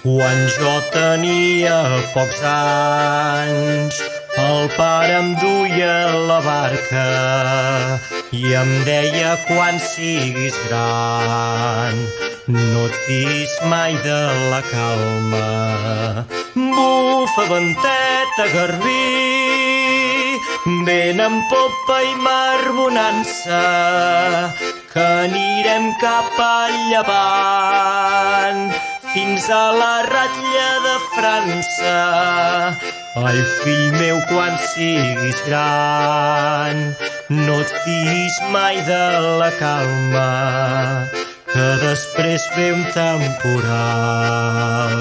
Quan jo tenia pocs anys, el pare em duia a la barca i em deia: quan siguis gran, no et fiïs mai de la calma. Bufa venteta, garbí, vent en popa i mar bonança, que anirem cap a llevant, fins a la ratlla de França. Ai, fill meu, quan siguis gran, no et fiïs mai de la calma, que després ve un temporal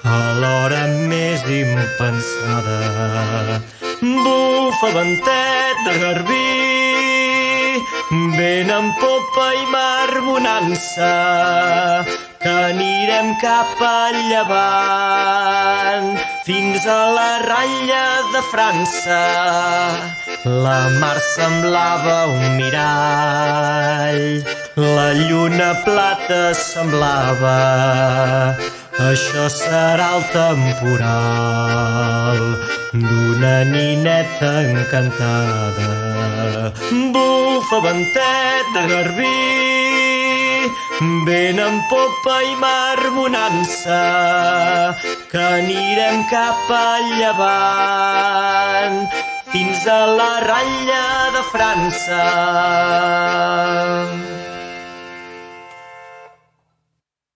a l'hora més impensada. Bufa venteta, garbí, vent en popa i mar bonança, que anirem cap a llevant, fins a la ratlla de França. La mar semblava un mirall, la lluna plata semblava. Això serà el temporal d'una nineta encantada. Bufa venteta, garbí, vent en popa i mar bonança, que anirem cap a llevant, fins a la ratlla de França.